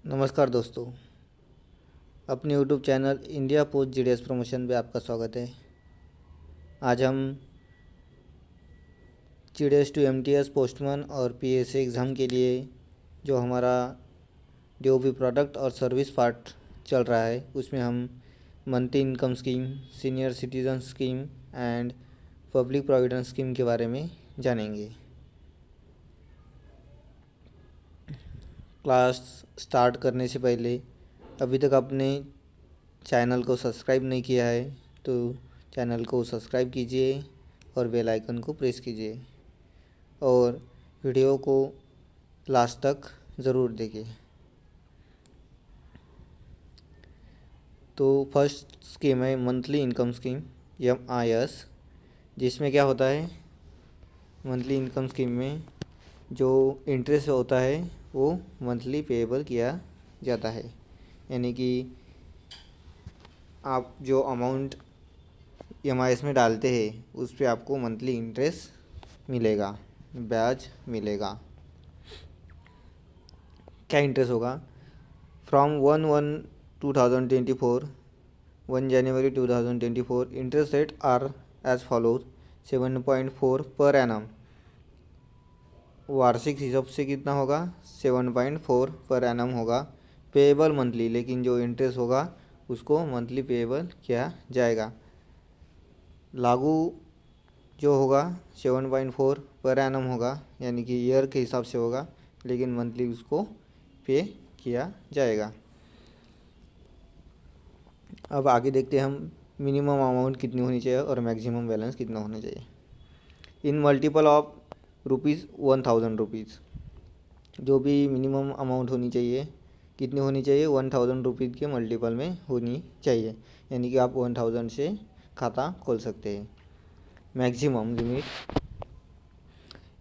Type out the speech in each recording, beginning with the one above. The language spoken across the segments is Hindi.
नमस्कार दोस्तों, अपने YouTube channel India post GDS promotion पे आपका स्वागत है। आज हम जीडीएस टू एमटीएस पोस्टमैन और पीएसए एग्ज़ाम के लिए जो हमारा डीओपी प्रोडक्ट और सर्विस पार्ट चल रहा है उसमें हम monthly income scheme, senior citizen scheme and public provident scheme के बारे में जानेंगे। क्लास स्टार्ट करने से पहले अभी तक आपने चैनल को सब्सक्राइब नहीं किया है तो चैनल को सब्सक्राइब कीजिए और बेल आइकन को प्रेस कीजिए और वीडियो को लास्ट तक ज़रूर देखिए। तो फर्स्ट स्कीम है मंथली इनकम स्कीम MIS, जिसमें क्या होता है, मंथली इनकम स्कीम में जो इंटरेस्ट होता है वो मंथली पेएबल किया जाता है। यानी कि आप जो अमाउंट MIS में डालते हैं उस पे आपको मंथली इंटरेस्ट मिलेगा, ब्याज मिलेगा। क्या इंटरेस्ट होगा? फ्रॉम 1/1/2024 1 जनवरी 2024 interest rate are as follows 7.4 per annum. वार्षिक हिसाब से कितना होगा? 7.4 पर एनम होगा। पेएबल मंथली, लेकिन जो इंटरेस्ट होगा उसको मंथली पेएबल किया जाएगा। लागू जो होगा 7.4 पर एनम होगा, यानी कि ईयर के हिसाब से होगा, लेकिन मंथली उसको पे किया जाएगा। अब आगे देखते हैं हम मिनिमम अमाउंट कितनी होनी चाहिए और मैक्सिमम बैलेंस कितना होना चाहिए। इन मल्टीपल ऑफ ₹1000, जो भी मिनिमम अमाउंट होनी चाहिए, कितनी होनी चाहिए? 1000 रुपीज़ के मल्टीपल में होनी चाहिए, यानी कि आप 1000 से खाता खोल सकते हैं। Maximum limit,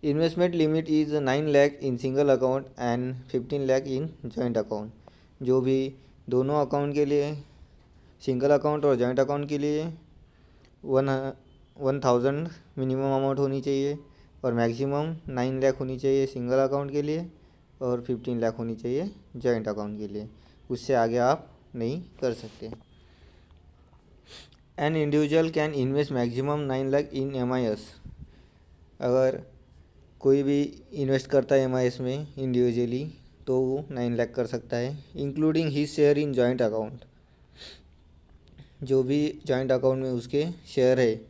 investment limit is 9 lakh in single account and 15 lakh in joint account. जो भी दोनों अकाउंट के लिए, सिंगल अकाउंट और जॉइंट अकाउंट के लिए 1000 मिनिमम अमाउंट होनी चाहिए और मैक्सिमम 9 लाख होनी चाहिए सिंगल अकाउंट के लिए और 15 लाख होनी चाहिए जॉइंट अकाउंट के लिए। उससे आगे आप नहीं कर सकते। An individual can invest maximum 9 lakh in MIS। अगर कोई भी इन्वेस्ट करता है MIS में इंडिविजुअली तो वो 9 लाख कर सकता है, including he share in joint account. जो भी जॉइंट अकाउंट में उसके शेयर है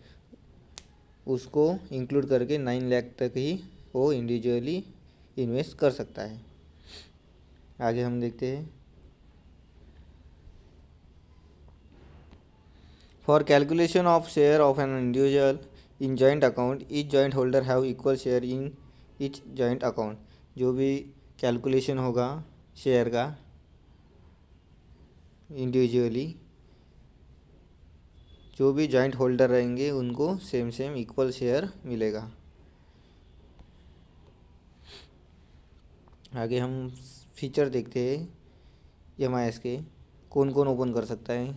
उसको इंक्लूड करके 9 लाख तक ही वो इंडिविजुअली इन्वेस्ट कर सकता है। आगे हम देखते हैं। For calculation of share of an individual in joint account, each joint holder have equal share in each joint account. जो भी कैलकुलेशन होगा शेयर का इंडिविजुअली, जो भी जॉइंट होल्डर रहेंगे उनको सेम इक्वल शेयर मिलेगा। आगे हम फीचर देखते हैं MIS के। कौन कौन ओपन कर सकता है?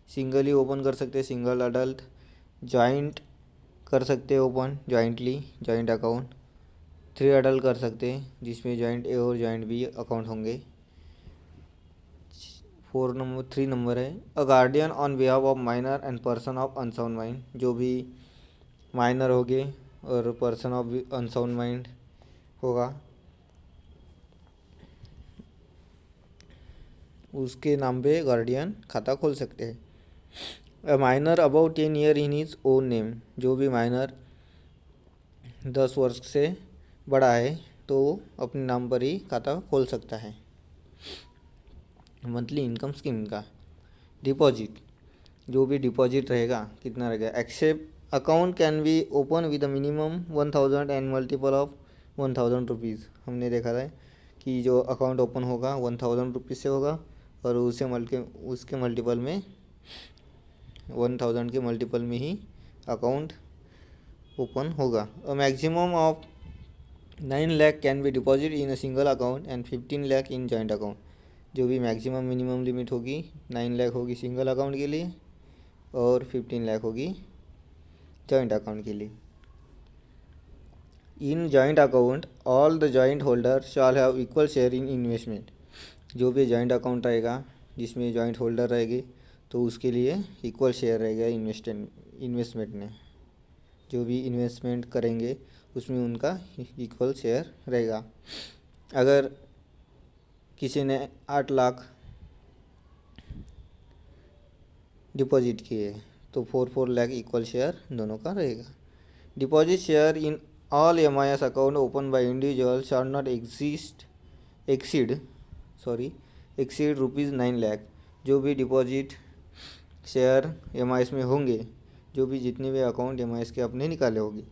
सिंगल ही ओपन कर सकते हैं, सिंगल अडल्ट। जॉइंट कर सकते हैं open jointly, joint account. 3 adult कर सकते हैं जिसमें जॉइंट A और जॉइंट B अकाउंट होंगे। 3 नंबर है a guardian on behalf of minor and person of unsound mind. जो भी माइनर होंगे और पर्सन ऑफ अनसाउंड माइंड होगा उसके नाम पे गार्डियन खाता खोल सकते हैं। A minor about 10 year in his own name. जो भी माइनर 10 वर्ष से बड़ा है तो वो अपने नाम पर ही खाता खोल सकता है। मंथली इनकम स्कीम का डिपॉजिट, जो भी डिपॉजिट रहेगा कितना रहेगा? Except account can be open with minimum 1000 and multiple of 1000 rupees. हमने देखा था कि जो अकाउंट ओपन होगा 1000 रुपीज़ से होगा और उसके मल्टीपल में 1000 के मल्टीपल में ही अकाउंट ओपन होगा। A maximum of 9 lakh can be deposit in a single account and 15 lakh in joint account. जो भी मैक्सिमम मिनिमम लिमिट होगी 9 लाख होगी सिंगल अकाउंट के लिए और 15 लाख होगी जॉइंट अकाउंट के लिए। इन joint account all the joint holder shawl have equal share in investment. जो भी जॉइंट अकाउंट रहेगा जिसमें जॉइंट होल्डर रहेगी तो उसके लिए इक्वल शेयर रहेगा इन्वेस्टमेंट में। जो भी इन्वेस्टमेंट करेंगे उसमें उनका इक्वल शेयर रहेगा। अगर किसी ने 8 लाख डिपॉजिट किए तो 4 लाख इक्वल शेयर दोनों का रहेगा। Deposit share in all MIS account open by individual shall not exceed ₹9 lakh. जो भी डिपॉजिट शेयर MIS में होंगे, जो भी जितने भी अकाउंट MIS के अपने निकाले होंगे,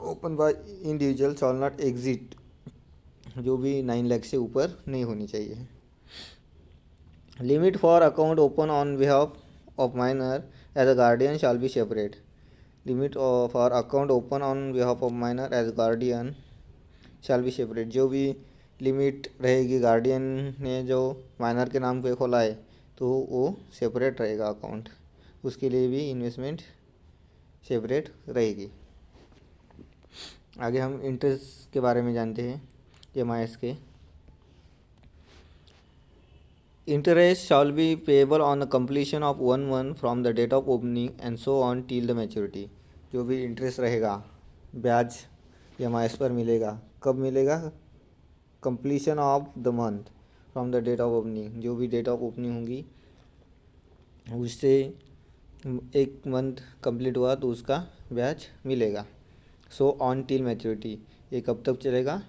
open by individual shall not exceed, जो भी 9 लाख से ऊपर नहीं होनी चाहिए। Limit for account open on behalf of minor as a guardian shall be separate. Limit for account open on behalf of minor as guardian shall be separate. जो भी लिमिट रहेगी गार्डियन ने जो माइनर के नाम पे खोला है तो वो सेपरेट रहेगा अकाउंट, उसके लिए भी इन्वेस्टमेंट सेपरेट रहेगी। आगे हम इंटरेस्ट के बारे में जानते हैं MIS के। Interest shall be payable on the completion of 1 month from the date of opening and so on till the maturity. जो भी इंटरेस्ट रहेगा, ब्याज MIS पर मिलेगा, कब मिलेगा? Completion of the month from the date of opening. जो भी डेट ऑफ ओपनिंग होगी उससे 1 मंथ कंप्लीट हुआ तो उसका ब्याज मिलेगा। सो ऑन टिल मैच्योरिटी, ये कब तक चलेगा?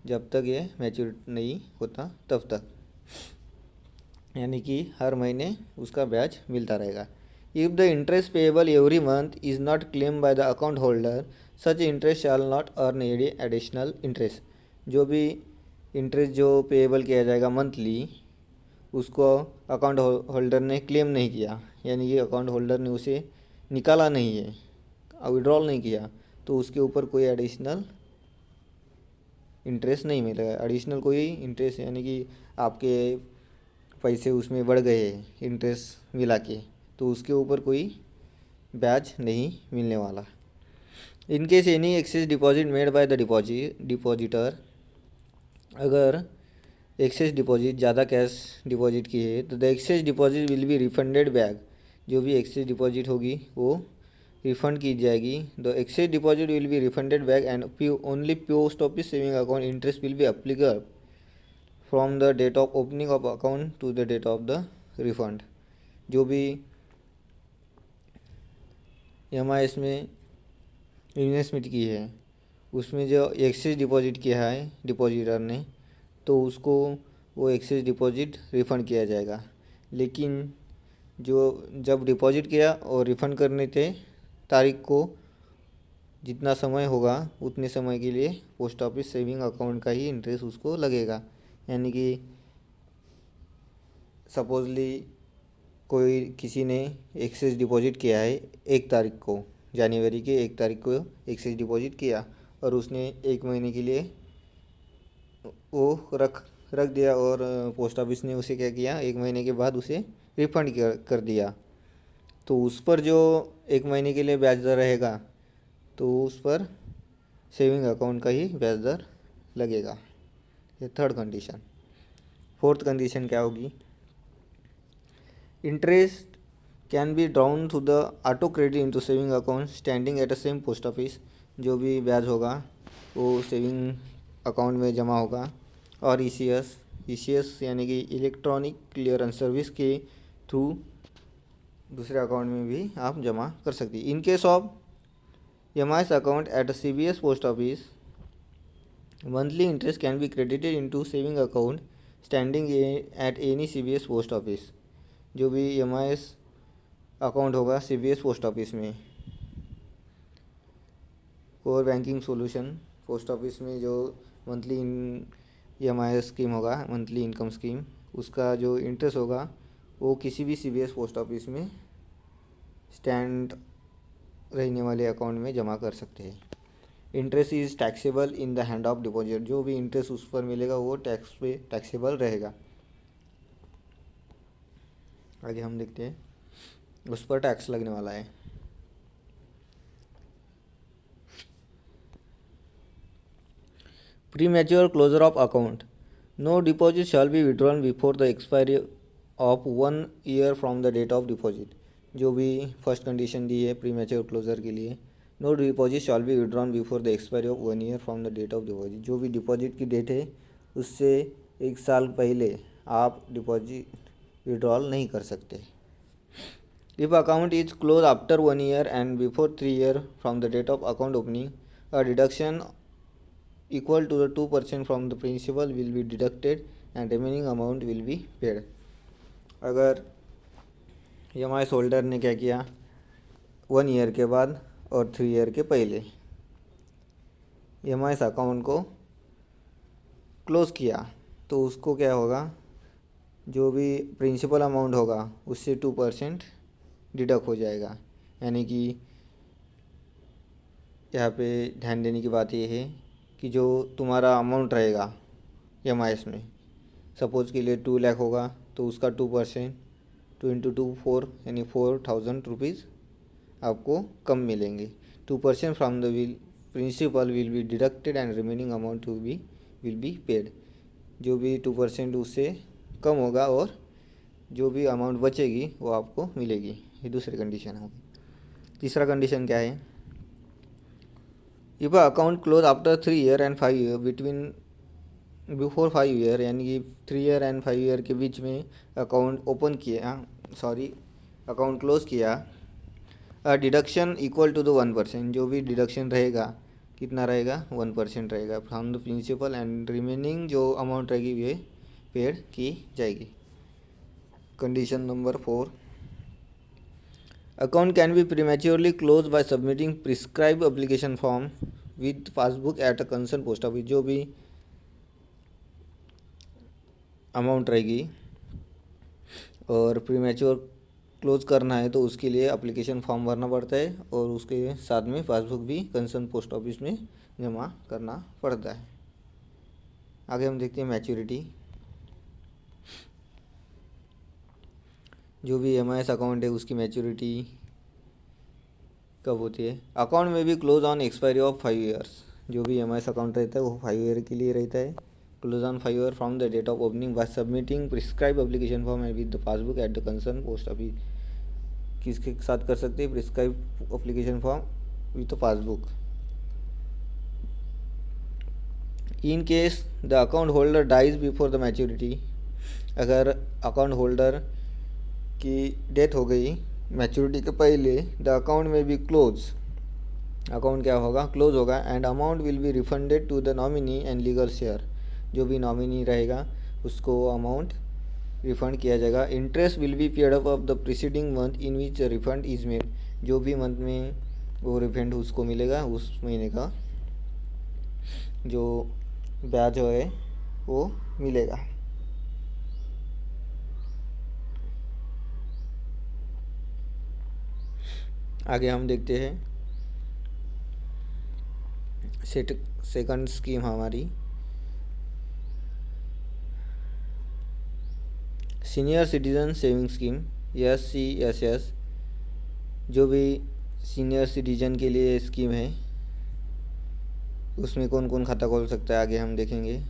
जब तक ये मैच्योर नहीं होता तब तक, यानी कि हर महीने उसका ब्याज मिलता रहेगा। If the interest payable every month is not claim by the account holder such interest shall not earn any additional interest. जो भी इंटरेस्ट जो पेएबल किया जाएगा मंथली, उसको अकाउंट होल्डर ने क्लेम नहीं किया, यानी कि अकाउंट होल्डर ने उसे निकाला नहीं है, विड्रॉल नहीं किया, तो उसके ऊपर कोई एडिशनल इंटरेस्ट नहीं मिलेगा। एडिशनल कोई इंटरेस्ट यानी कि आपके पैसे उसमें बढ़ गए इंटरेस्ट मिला के, तो उसके ऊपर कोई ब्याज नहीं मिलने वाला। In case any excess deposit made by the depositor, अगर एक्सेस डिपॉजिट ज़्यादा कैश डिपॉजिट की है तो the excess deposit will be refunded back. जो भी एक्सेस डिपॉजिट होगी वो रिफंड की जाएगी। The excess deposit will be refunded back and only post office saving account interest will be applicable from the date of opening of account to the date of the refund. जो भी MIS में इन्वेस्टमेंट की है उसमें जो एक्सेस डिपॉजिट किया है डिपॉजिटर ने, तो उसको वो एक्सेस डिपॉजिट रिफ़ंड किया जाएगा। लेकिन जो जब डिपॉजिट किया और रिफ़ंड करने थे तारीख को, जितना समय होगा उतने समय के लिए पोस्ट ऑफिस सेविंग अकाउंट का ही इंटरेस्ट उसको लगेगा। यानी कि सपोजली कोई किसी ने एक्सेस डिपॉजिट किया है 1 तारीख को, जनवरी के 1 तारीख को एक्सेस डिपॉजिट किया और उसने 1 महीने के लिए वो रख दिया और पोस्ट ऑफिस ने उसे क्या किया, 1 महीने के बाद उसे रिफ़ंड कर दिया, तो उस पर जो 1 महीने के लिए ब्याज दर रहेगा तो उस पर सेविंग अकाउंट का ही ब्याज दर लगेगा। ये थर्ड कंडीशन। फोर्थ कंडीशन क्या होगी? Interest can B drown through the auto credit into saving account standing at the same post office. जो भी ब्याज होगा वो सेविंग अकाउंट में जमा होगा और ECS यानी कि इलेक्ट्रॉनिक क्लियरेंस सर्विस के थ्रू दूसरे अकाउंट में भी आप जमा कर सकते हैं। In case of MIS account at CBS post office, monthly interest can be credited into saving account standing at any CBS post office. जो भी MIS अकाउंट होगा CBS पोस्ट ऑफिस में, core banking solution post office में, जो मंथली MIS स्कीम होगा, मंथली इनकम स्कीम, उसका जो इंटरेस्ट होगा वो किसी भी CBS पोस्ट ऑफिस में स्टैंड रहने वाले अकाउंट में जमा कर सकते हैं। Interest is taxable in the hand of deposit. जो भी इंटरेस्ट उस पर मिलेगा वो टैक्स पे टैक्सेबल रहेगा। आगे हम देखते हैं उस पर टैक्स लगने वाला है। Premature closure of account, no deposit shall be withdrawn before the expiry of 1 year from the date of deposit. जो भी फर्स्ट कंडीशन दी है प्री मैच्योर क्लोजर के लिए, no deposit shall be withdrawn before the expiry of 1 year from the date of deposit. जो भी डिपॉजिट की डेट है उससे 1 साल पहले आप डिपॉजिट विड्रॉल नहीं कर सकते। If account is close after 1 year and before 3 year from the date of account opening, a deduction equal to the 2% from the principal will be deducted and remaining amount will be paid। अगर EMI होल्डर ने क्या किया 1 ईयर के बाद और 3 ईयर के पहले EMI अकाउंट को क्लोज़ किया, तो उसको क्या होगा, जो भी प्रिंसिपल अमाउंट होगा उससे 2% डिडक्ट हो जाएगा। यानी कि यहाँ पे ध्यान देने की बात यह है कि जो तुम्हारा अमाउंट रहेगा EMI में, सपोज़ के लिए 2 लाख होगा तो उसका 2%, 2 इंटू 2 4, यानी 4000 रुपीज़ आपको कम मिलेंगे। 2% from the principal will be deducted and remaining amount will be paid. जो भी 2% उससे कम होगा और जो भी अमाउंट बचेगी वो आपको मिलेगी। ये दूसरी कंडीशन होगी। तीसरा कंडीशन क्या है, if account close after 3 year and 5 year before 5 year, यानी कि 3 ईयर एंड 5 ईयर के बीच में अकाउंट ओपन किया, अकाउंट क्लोज किया, डिडक्शन इक्वल टू द 1%। जो भी डिडक्शन रहेगा कितना रहेगा, 1% रहेगा from the principal and remaining जो अमाउंट रहेगी वे पेड की जाएगी। Condition number 4, account can be prematurely close by submitting prescribe application form with passbook at a concern post office. जो भी अमाउंट रहेगी और प्रीमेच्योर क्लोज करना है तो उसके लिए एप्लीकेशन फॉर्म भरना पड़ता है और उसके साथ में पासबुक भी कंसर्न पोस्ट ऑफिस में जमा करना पड़ता है। आगे हम देखते हैं मैच्योरिटी। जो भी EMI अकाउंट है उसकी मैच्योरिटी कब होती है, अकाउंट में भी close on expiry of 5 years. जो भी EMI अकाउंट रहता है वो 5 ईयर के लिए रहता है। Close on 5 year from the date of opening by submitting prescribe application form and with the passbook at the concern post office. किसके साथ कर सकते हैं, prescribe application form with the passbook. In case the account holder dies before the maturity, अगर अकाउंट होल्डर की डेथ हो गई मैच्योरिटी के पहले, द अकाउंट में भी क्लोज, अकाउंट क्या होगा, क्लोज होगा and amount will be refunded to the nominee and legal share. जो भी नॉमिनी रहेगा उसको अमाउंट रिफंड किया जाएगा। Interest will be paid up of the preceding month in which refund is made. जो भी मंथ में वो रिफंड उसको मिलेगा उस महीने का जो ब्याज है वो मिलेगा। आगे हम देखते हैं सेकंड स्कीम हमारी senior citizen saving scheme SCSS। जो भी सीनियर सिटीजन के लिए स्कीम है उसमें कौन कौन खाता खोल सकता है आगे हम देखेंगे।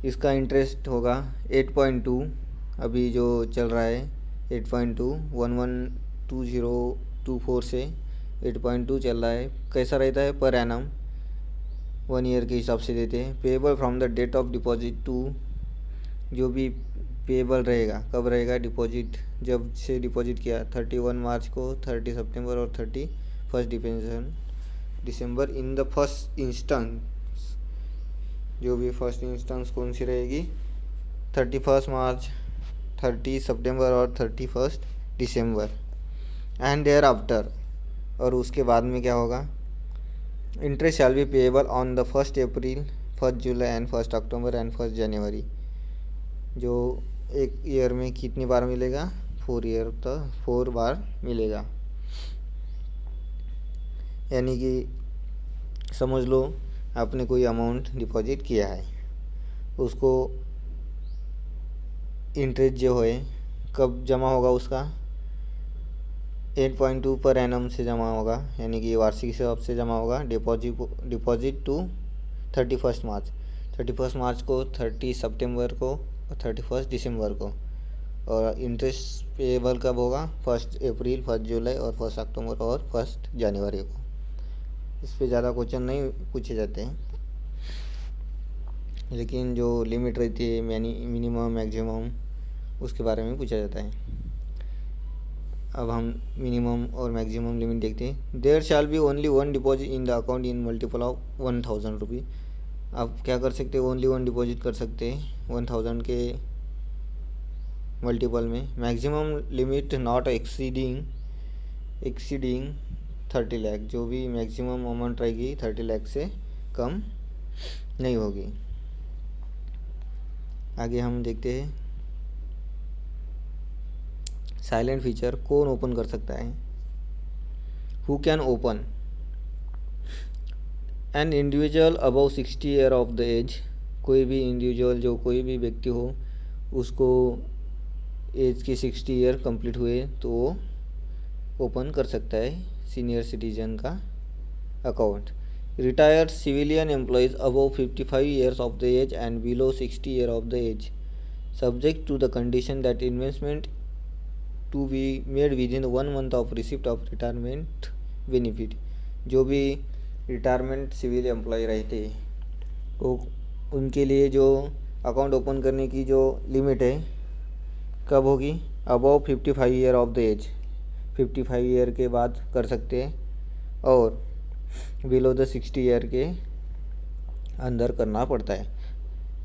इसका इंटरेस्ट होगा 8.2, अभी जो चल रहा है 8.2, 112024 से 8.2 चल रहा है। कैसा रहता है, पर एनम 1 ईयर के हिसाब से देते हैं। Payable from the date of deposit to, जो भी पेएबल रहेगा कब रहेगा, डिपॉजिट जब से डिपॉजिट किया 31 मार्च को, 30 सितंबर और 31 दिसंबर इन द फर्स्ट इंस्टेंस। जो भी फर्स्ट इंस्टेंस कौन सी रहेगी, 31 मार्च, 30 सितंबर और 31 दिसंबर एंड देयर आफ्टर। और उसके बाद में क्या होगा, interest shall B payable on the 1 April, 1 July and 1 October and 1 जनवरी। जो एक ईयर में कितनी बार मिलेगा, 4 ईयर तक 4 बार मिलेगा। यानी कि समझ लो आपने कोई अमाउंट डिपॉजिट किया है, उसको इंटरेस्ट जो है कब जमा होगा, उसका 8.2 पर एनम से जमा होगा, यानी कि वार्षिक हिसाब से जमा होगा। डिपॉजिट टू 31 मार्च, 31 मार्च को, 30 सितंबर को और 31 दिसंबर को। और इंटरेस्ट पेएबल कब होगा? 1 अप्रैल, 1 जुलाई और 1 अक्टूबर और 1 जनवरी को। इस पे ज़्यादा क्वेश्चन नहीं पूछे जाते हैं, लेकिन जो लिमिट रहती है मिनिमम मैक्सिमम उसके बारे में पूछा जाता है। अब हम मिनिमम और मैक्सिमम लिमिट देखते हैं। There shall be only one deposit in the account in multiple of 1000 rupee. आप क्या कर सकते हैं? ओनली वन डिपॉजिट कर सकते हैं 1000 के मल्टीपल में। Maximum limit not exceeding 30 lakh. जो भी मैक्सिमम अमाउंट रहेगी 30 लाख से कम नहीं होगी। आगे हम देखते हैं साइलेंट फीचर कौन ओपन कर सकता है? Who can open? An individual above 60 year of the age. कोई भी इंडिविजुअल, जो कोई भी व्यक्ति हो, उसको एज के 60 ईयर कंप्लीट हुए तो वो ओपन कर सकता है सीनियर सिटीजन का account. Retired civilian employees above 55 years of the age and below 60 year of the age, subject to the condition that investment to be made within 1 month of receipt of retirement benefit. जो भी रिटायरमेंट सिविल एम्प्लॉय रहते हैं तो उनके लिए जो अकाउंट ओपन करने की जो लिमिट है कब होगी? Above 55 year of the age, 55 year के बाद कर सकते हैं, और बिलो द 60 ईयर के अंदर करना पड़ता है।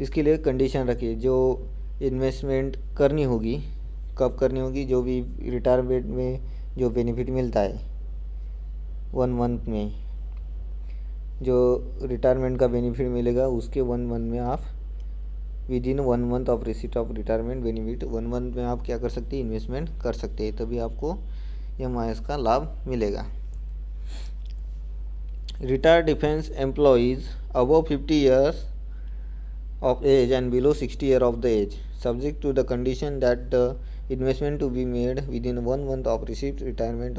इसके लिए कंडीशन रखिए, जो इन्वेस्टमेंट करनी होगी कब करनी होगी? जो भी रिटायरमेंट में जो बेनिफिट मिलता है 1 मंथ में, जो रिटायरमेंट का बेनिफिट मिलेगा उसके 1 मंथ में आप with in 1 month of receipt of retirement benefit 1 month में आप क्या कर सकते हैं? इन्वेस्टमेंट कर सकते हैं, तभी आपको MIS का लाभ मिलेगा। Retired defence employees above 50 years of age and below 60 year of the age, subject to the condition that the investment to be made within 1 month of receipt retirement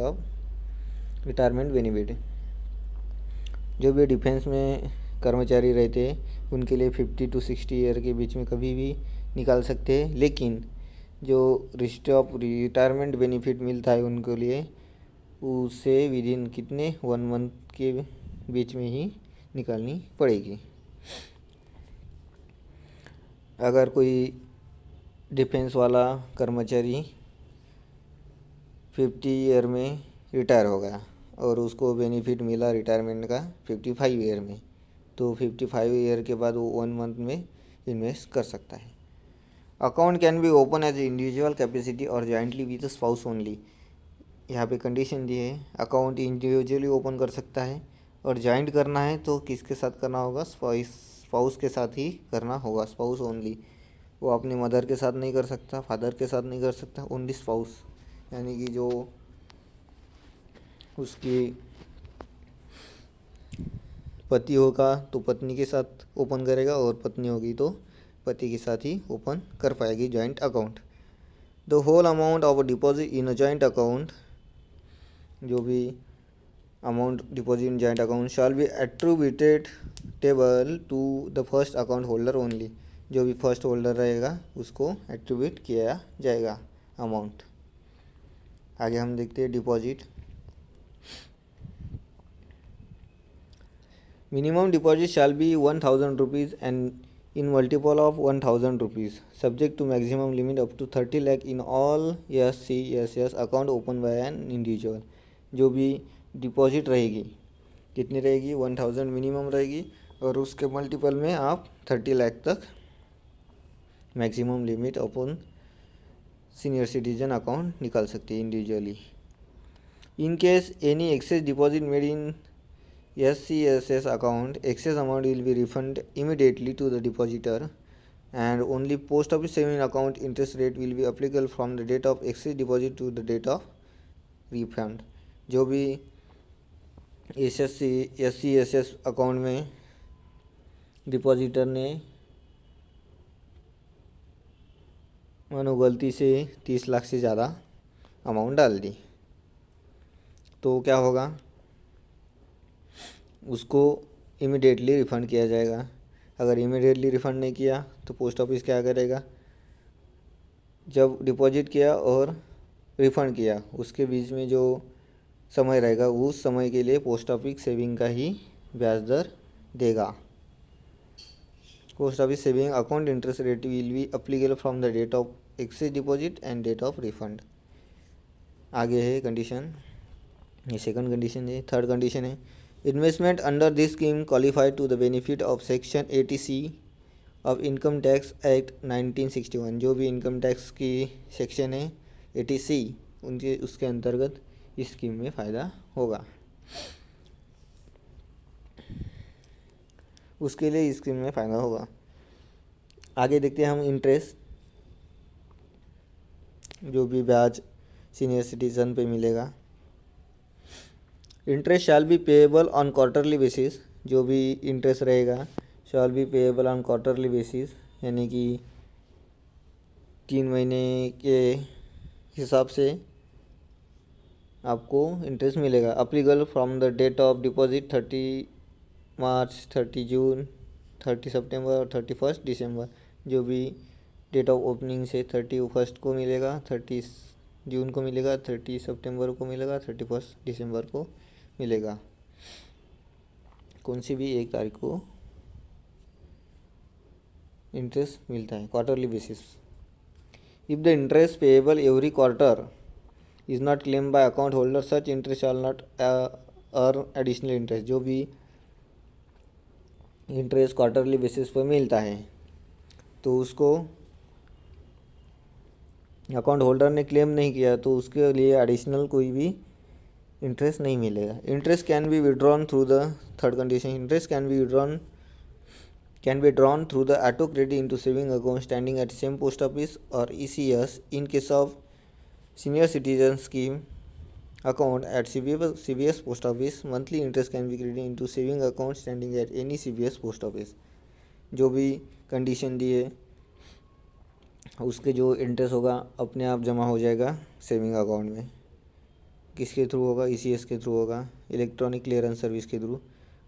benefit। जो भी डिफेंस में कर्मचारी रहते हैं उनके लिए 50 to 60 ईयर के बीच में कभी भी निकाल सकते हैं, लेकिन जो रिसिट ऑफ रिटायरमेंट बेनिफिट मिलता है उनके लिए उसे विद इन कितने 1 मंथ के बीच में ही निकालनी पड़ेगी। अगर कोई डिफेंस वाला कर्मचारी 50 ईयर में रिटायर हो गया और उसको बेनिफिट मिला रिटायरमेंट का 55 ईयर में, तो 55 ईयर के बाद वो 1 मंथ में इन्वेस्ट कर सकता है। Account can be open as individual capacity और जॉइंटली विद स्पाउस ओनली। यहाँ पे कंडीशन दी है, अकाउंट इंडिविजुअली ओपन कर सकता है और जॉइंट करना है तो किसके साथ करना होगा? स्पाउस के साथ ही करना होगा, स्पाउस ओनली। वो अपनी मदर के साथ नहीं कर सकता, फादर के साथ नहीं कर सकता, ओनली स्पाउस, यानी कि जो उसकी पति होगा तो पत्नी के साथ ओपन करेगा और पत्नी होगी तो पति के साथ ही ओपन कर पाएगी joint account. The whole amount of deposit in a joint account, जो भी amount deposit in joint account shall be attributable to the first account holder only. जो भी फर्स्ट होल्डर रहेगा उसको एट्रीब्यूट किया जाएगा अमाउंट। आगे हम देखते हैं deposit. Minimum deposit shall be 1000 rupees and in multiple of 1000 rupees, subject to maximum limit up to 30 lakh in all SCSS account open by an individual. जो भी डिपॉजिट रहेगी कितनी रहेगी? 1000 मिनिमम रहेगी और उसके मल्टीपल में आप 30 लाख तक मैक्सिमम लिमिट अपन सीनियर सिटीजन अकाउंट निकाल सकते हैं individually. In case any excess deposit made in SCSS account, excess amount will be refunded immediately to the depositor and only post office savings account interest rate will be applicable from the date of excess deposit to the date of refund। जो भी SCSS अकाउंट में डिपॉजिटर ने मानो गलती से 30 लाख से ज़्यादा अमाउंट डाल दी तो क्या होगा? उसको इमिडिएटली रिफ़ंड किया जाएगा। अगर इमीडिएटली रिफ़ंड नहीं किया तो पोस्ट ऑफिस क्या करेगा, जब डिपॉजिट किया और रिफ़ंड किया उसके बीच में जो समय रहेगा उस समय के लिए पोस्ट ऑफिस सेविंग का ही ब्याज दर देगा। Post office saving account interest rate will be applicable from the date of excess deposit and date of refund. आगे है कंडीशन, ये सेकंड कंडीशन है। थर्ड कंडीशन है, investment under this scheme qualified to the benefit of section 80C of income tax act 1961। जो भी इनकम टैक्स की सेक्शन है 80C उनके उसके अंतर्गत इस स्कीम में फ़ायदा होगा, उसके लिए इस स्कीम में फ़ायदा होगा। आगे देखते हैं हम इंटरेस्ट, जो भी ब्याज सीनियर सिटीजन पे मिलेगा। Interest shall B payable on quarterly basis, जो भी इंटरेस्ट रहेगा shall be payable on quarterly basis, यानी कि 3 महीने के हिसाब से आपको इंटरेस्ट मिलेगा। Applicable from the date of deposit 30 मार्च, 30 जून, 30 सितंबर और 31 दिसंबर। जो भी डेट ऑफ ओपनिंग से 31 को मिलेगा, 30 जून को मिलेगा, 30 सितंबर को मिलेगा, 31 दिसंबर को मिलेगा। कौन सी भी एक तारीख को इंटरेस्ट मिलता है quarterly basis. If the interest payable every quarter is not claim bye account holder, such interest shall not earn additional interest. जो भी इंटरेस्ट क्वार्टरली बेसिस पर मिलता है तो उसको अकाउंट होल्डर ने क्लेम नहीं किया तो उसके लिए एडिशनल कोई भी इंटरेस्ट नहीं मिलेगा। Interest can be withdrawn through the third condition, interest can be drawn through the auto credit into saving account standing at same post office और ECS in case of senior citizen scheme account at CVS post office. Monthly interest can be credit into saving account standing at any CVS post office. जो भी कंडीशन दिए उसके जो इंटरेस्ट होगा अपने आप जमा हो जाएगा सेविंग अकाउंट में। किसके थ्रू होगा, ECS के थ्रू होगा, इलेक्ट्रॉनिक क्लियरेंस सर्विस के थ्रू।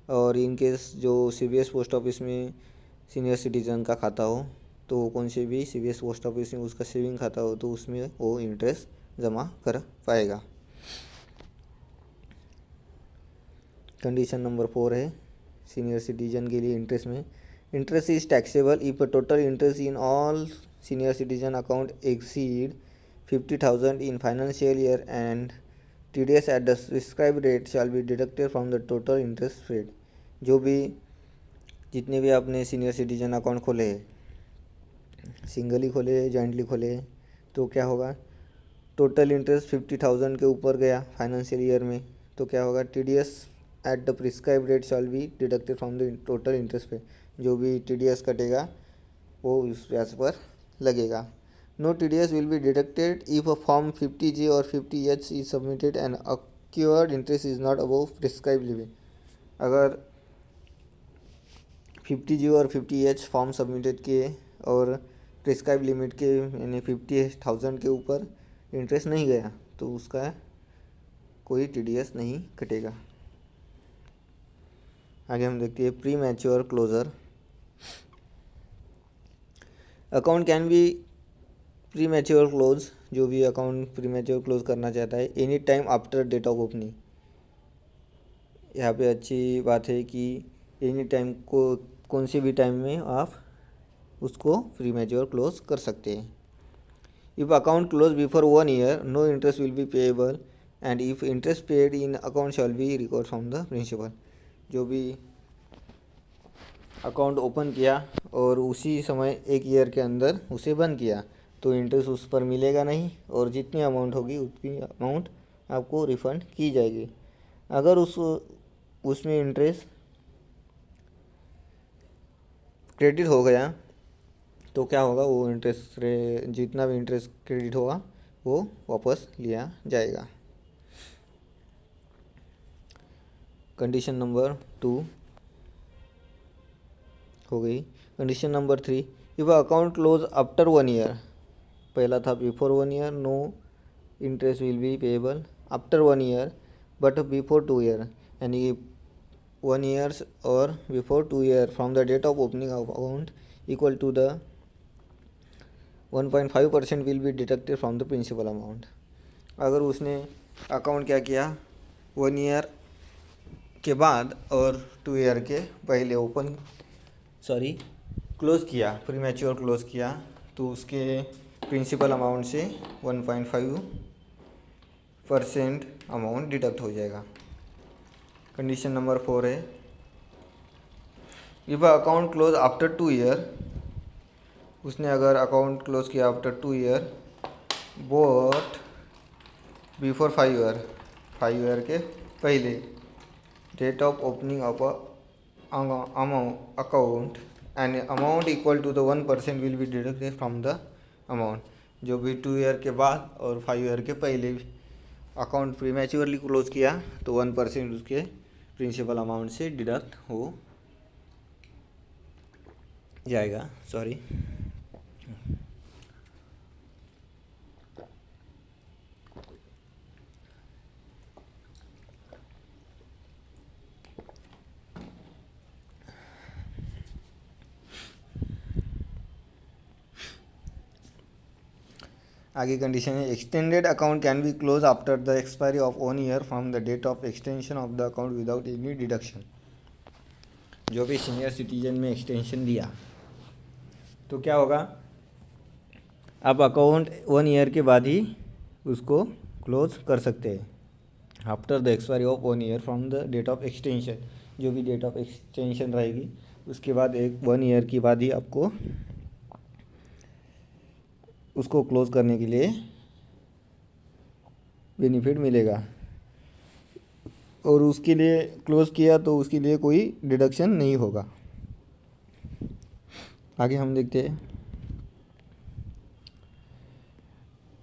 और इन केस जो CVS पोस्ट ऑफिस में सीनियर सिटीजन का खाता हो तो कौन से भी CVS पोस्ट ऑफिस में उसका सेविंग खाता हो तो उसमें वो इंटरेस्ट जमा कर पाएगा। कंडीशन नंबर 4 है सीनियर सिटीजन के लिए इंटरेस्ट में, interest is taxable if total interest in all senior citizen account exceed 50,000 in financial year and TDS at the prescribed rate shall be deducted from the total interest paid। जो भी जितने भी आपने सीनियर सिटीजन अकाउंट खोले हैं, सिंगली खोले जॉइंटली खोले, तो क्या होगा, टोटल इंटरेस्ट 50,000 के ऊपर गया फाइनेंशियल ईयर में तो क्या होगा, TDS at the prescribe rate shell be deducted from the total interest पे। जो भी TDS कटेगा वो उस ब्याज पर लगेगा। No TDS will be deducted if a form 50G or 50H is submitted and accrued interest is not above prescribed limit। अगर 50G और 50H फॉर्म सबमिटेड किए और प्रिस्क्राइब लिमिट के यानी 50,000 के ऊपर इंटरेस्ट नहीं गया तो उसका कोई TDS नहीं कटेगा। आगे हम देखते हैं premature closure. Account can be premature close, जो भी अकाउंट प्री मैच्योर क्लोज करना चाहता है any time after date of opening. यहाँ पे अच्छी बात है कि एनी टाइम को कौन से भी टाइम में आप उसको प्री मैच्योर क्लोज कर सकते हैं। If account close before 1 year no interest will be payable and if interest paid in account shall be record from the principal. जो भी अकाउंट ओपन किया और उसी समय 1 ईयर के अंदर उसे बंद किया तो इंटरेस्ट उस पर मिलेगा नहीं और जितनी अमाउंट होगी उतनी अमाउंट आपको रिफ़ंड की जाएगी। अगर उसमें इंटरेस्ट क्रेडिट हो गया तो क्या होगा, वो इंटरेस्ट जितना भी इंटरेस्ट क्रेडिट होगा वो वापस लिया जाएगा। कंडीशन नंबर 2 हो गई। Condition number 3, if account close after 1 year, पहला था before 1 year no interest will be payable, after 1 year but before 2 year, यानी कि 1 years or before 2 year from the date of opening account equal to the 1.5% will be deducted from the principal amount. अगर उसने अकाउंट क्या किया 1 ईयर के बाद और 2 ईयर के पहले क्लोज़ किया, प्री मैच्योर क्लोज़ किया, तो उसके प्रिंसिपल अमाउंट से 1.5% अमाउंट डिडक्ट हो जाएगा। कंडीशन नंबर 4 है, if account close after 2 year, उसने अगर अकाउंट क्लोज किया after 2 year but before 5 year के पहले date of opening of account and amount equal to the 1% will be deducted from the amount. जो भी 2 ईयर के बाद और 5 ईयर के पहले अकाउंट प्री मैच्योरली क्लोज किया तो 1% उसके प्रिंसिपल अमाउंट से डिडक्ट हो जाएगा। आगे कंडीशन है, extended account can be close after the expiry of 1 year from the date of extension of the account without any deduction. जो भी सीनियर सिटीजन में एक्सटेंशन दिया तो क्या होगा, आप अकाउंट 1 ईयर के बाद ही उसको क्लोज कर सकते हैं। After the expiry of 1 year from the date of extension, जो भी डेट ऑफ एक्सटेंशन रहेगी उसके बाद 1 ईयर के बाद ही आपको उसको क्लोज करने के लिए बेनिफिट मिलेगा। और उसके लिए क्लोज किया तो उसके लिए कोई डिडक्शन नहीं होगा। आगे हम देखते हैं,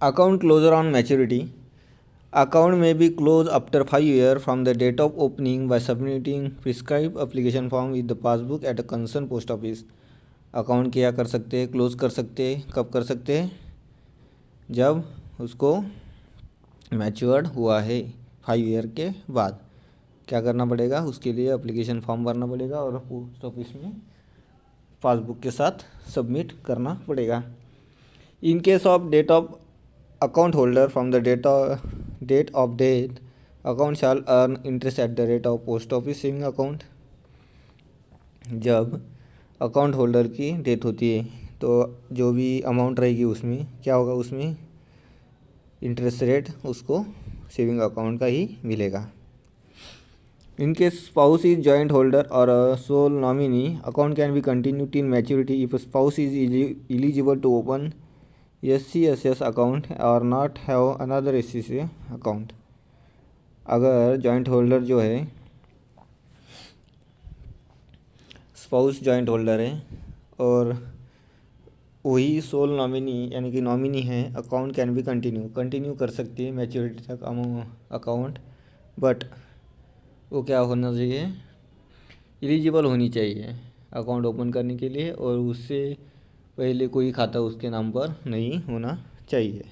account closure on maturity, account may be close after 5 year from the date of opening by submitting prescribe application form with the passbook at a concern post office. Account क्या कर सकते हैं, क्लोज कर सकते हैं, कब कर सकते हैं, जब उसको मैच्योर्ड हुआ है 5 ईयर के बाद। क्या करना पड़ेगा, उसके लिए एप्लीकेशन फॉर्म भरना पड़ेगा और पोस्ट ऑफिस में पासबुक के साथ सबमिट करना पड़ेगा। In case of date of account holder from the date of death account shall earn interest at the rate of post office saving account. जब अकाउंट होल्डर की डेथ होती है तो जो भी अमाउंट रहेगी उसमें क्या होगा, उसमें इंटरेस्ट रेट उसको सेविंग अकाउंट का ही मिलेगा। In case spouse is joint holder or a sole nominee, account can be continued till maturity if spouse is eligible to open SCSS account or not have another SCSS account। अगर जॉइंट होल्डर जो है स्पाउस जॉइंट होल्डर है और वही सोल नॉमिनी यानी कि नॉमिनी है, अकाउंट कैन बी कंटिन्यू कर सकती है मैच्योरिटी तक अकाउंट, बट वो क्या होना चाहिए, एलिजिबल होनी चाहिए अकाउंट ओपन करने के लिए और उससे पहले कोई खाता उसके नाम पर नहीं होना चाहिए।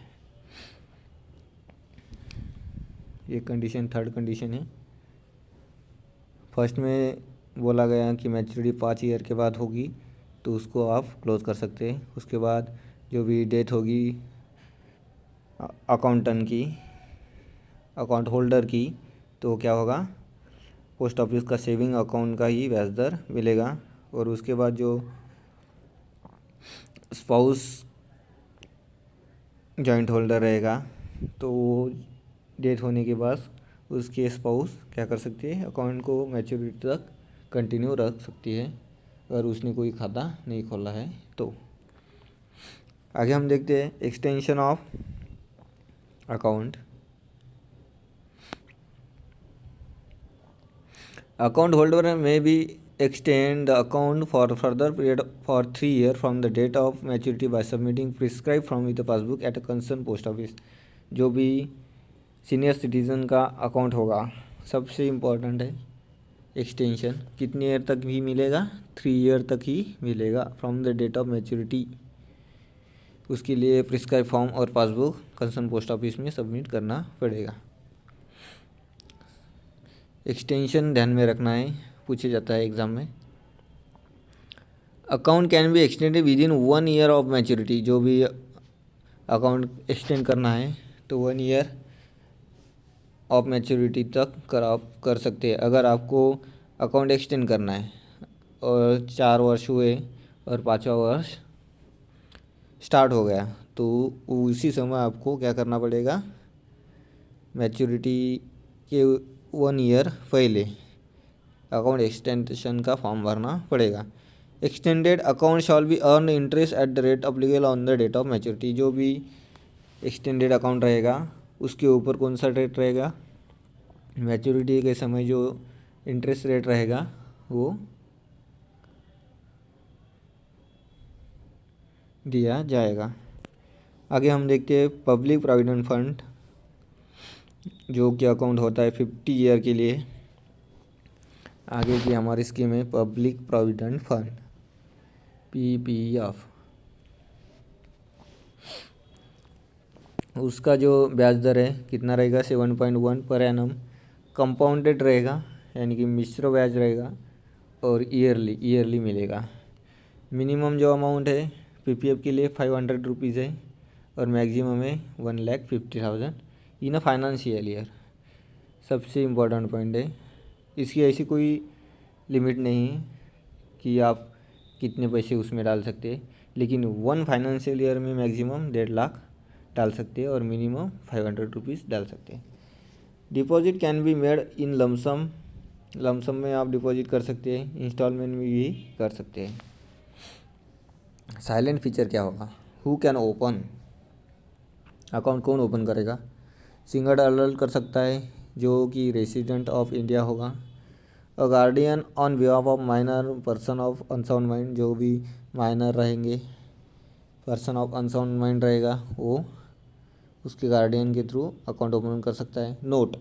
ये कंडीशन, थर्ड कंडीशन है। फर्स्ट में बोला गया कि मैच्योरिटी 5 ईयर के बाद होगी तो उसको आप क्लोज कर सकते हैं। उसके बाद जो भी डेथ होगी अकाउंटेंट की, अकाउंट होल्डर की, तो क्या होगा, पोस्ट ऑफिस का सेविंग अकाउंट का ही ब्याज दर मिलेगा। और उसके बाद जो स्पाउस जॉइंट होल्डर रहेगा तो वो डेथ होने के बाद उसके स्पाउस क्या कर सकती है, अकाउंट को मैच्योरिटी तक कंटिन्यू रख सकती है अगर उसने कोई खाता नहीं खोला है तो। आगे हम देखते हैं extension of account. Account holder may be extend the account for further period for 3 years from the date of maturity by submitting prescribed form with the passbook at a concerned post office। जो भी सीनियर सिटीज़न का अकाउंट होगा, सबसे इम्पोर्टेंट है एक्सटेंशन, कितनी ईयर तक भी मिलेगा, 3 ईयर तक ही मिलेगा from the date of maturity. उसके लिए प्रिस्क्राइब फॉर्म और पासबुक कंसर्न पोस्ट ऑफिस में सबमिट करना पड़ेगा। एक्सटेंशन ध्यान में रखना है, पूछे जाता है एग्ज़ाम में। Account can be extended with in 1 year of maturity, जो भी अकाउंट एक्सटेंड करना है तो 1 ईयर ऑफ मैच्योरिटी तक आप कर सकते हैं। अगर आपको अकाउंट एक्सटेंड करना है और 4 वर्ष हुए और 5वां वर्ष स्टार्ट हो गया तो उसी समय आपको क्या करना पड़ेगा, मैच्योरिटी के 1 ईयर पहले अकाउंट एक्सटेंशन का फॉर्म भरना पड़ेगा। Extended account shall be earn interest at the rate applicable on the date of maturity, जो भी एक्सटेंडेड अकाउंट रहेगा उसके ऊपर कौन सा रेट रहेगा, मैच्योरिटी के समय जो इंटरेस्ट रेट रहेगा वो दिया जाएगा। आगे हम देखते हैं पब्लिक प्रोविडेंट फंड, जो कि अकाउंट होता है 50 ईयर के लिए। आगे की हमारी स्कीम है पब्लिक प्रोविडेंट फंड, PPF। उसका जो ब्याज दर है कितना रहेगा, 7.1 पर एनम, कंपाउंडेड रहेगा यानी कि मिश्र ब्याज रहेगा, और ईयरली मिलेगा। मिनिमम जो अमाउंट है PPF के लिए 500 रुपीज़ है और मैक्सिमम है 1,50,000 इन अ फाइनेंशियल ईयर। सबसे इम्पोर्टेंट पॉइंट है, इसकी ऐसी कोई लिमिट नहीं है कि आप कितने पैसे उसमें डाल सकते हैं, लेकिन 1 फाइनेंशियल ईयर में मैक्सिमम 1.5 लाख डाल सकते हैं और मिनिमम 500 रुपीज़ डाल सकते हैं। Deposit can be made in lump sum, lump sum में आप डिपॉजिट कर सकते हैं, इंस्टॉलमेंट में भी कर सकते हैं। साइलेंट फीचर क्या होगा, हु कैन ओपन, अकाउंट कौन ओपन करेगा, सिंगल अडल्ट कर सकता है जो कि रेसिडेंट ऑफ इंडिया होगा, a guardian on behalf of minor person of unsound mind, जो भी माइनर रहेंगे, पर्सन ऑफ अनसाउंड माइंड रहेगा वो उसके गार्डियन के थ्रू अकाउंट ओपन कर सकता है। Note,